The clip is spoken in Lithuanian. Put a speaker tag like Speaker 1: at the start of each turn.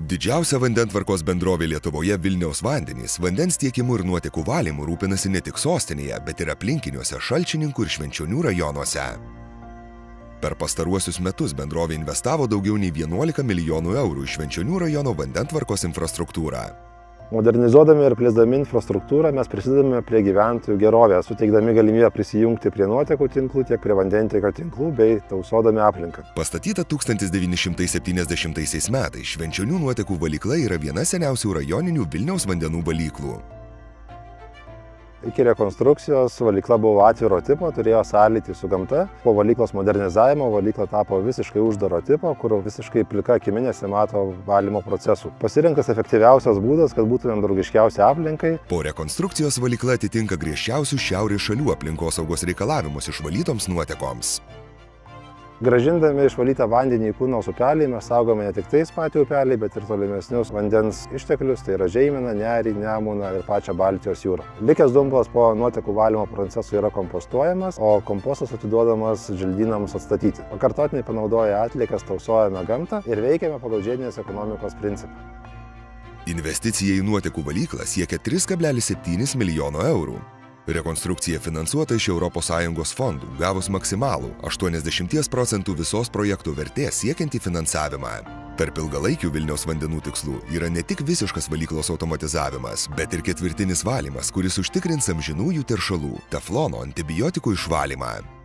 Speaker 1: Didžiausia vandentvarkos bendrovė Lietuvoje Vilniaus vandenys vandens tiekimu ir nuotekų valymu rūpinasi ne tik sostinėje, bet ir aplinkiniuose Šalčininkų ir Švenčionių rajonuose. Per pastaruosius metus bendrovė investavo daugiau nei 11 milijonų eurų į Švenčionių rajono vandentvarkos infrastruktūrą.
Speaker 2: Modernizuodami ir plėsdami infrastruktūrą mes prisidedame prie gyventojų gerovės, suteikdami galimybę prisijungti prie nuotekų tinklų, tiek prie vandentiekio tinklų bei tausodami aplinką.
Speaker 1: Pastatyta 1970 metais Švenčionių nuotekų valykla yra viena seniausių rajoninių Vilniaus vandenų valyklų.
Speaker 2: Iki rekonstrukcijos valykla buvo atviro tipo, turėjo sąlytį su gamta. Po valyklos modernizavimo valykla tapo visiškai uždaro tipo, kur visiškai plika akimi nesimato valymo procesų. Pasirinktas efektyviausias būdas, kad būtumėm draugiškiausi aplinkai.
Speaker 1: Po rekonstrukcijos valykla atitinka griežčiausius šiaurės šalių aplinkosaugos reikalavimus išvalytoms nuotekoms.
Speaker 2: Gražindami išvalytą vandenį į Kunos upelį mes saugome ne tik tais patį upelį, bet ir tolimesnius vandens išteklius, tai yra Žeimeną, Nerį, Nemuną ir pačią Baltijos jūrą. Likęs dumblas po nuotekų valymo procesu yra kompostuojamas, o kompostas atiduodamas želdynams atstatyti. Pakartotinai panaudoję atliekas tausojame gamtą ir veikiame pagal žiedinės ekonomikos principą.
Speaker 1: Investicija į nuotekų valyklą siekia 3,7 milijono eurų. Rekonstrukcija finansuota iš ES fondų, gavus maksimalų 80% visos projektų vertės siekiantį finansavimą. Tarp ilgalaikių Vilniaus vandenų tikslų yra ne tik visiškas valyklos automatizavimas, bet ir ketvirtinis valymas, kuris užtikrins amžinųjų teršalų, teflono, antibiotikų išvalymą.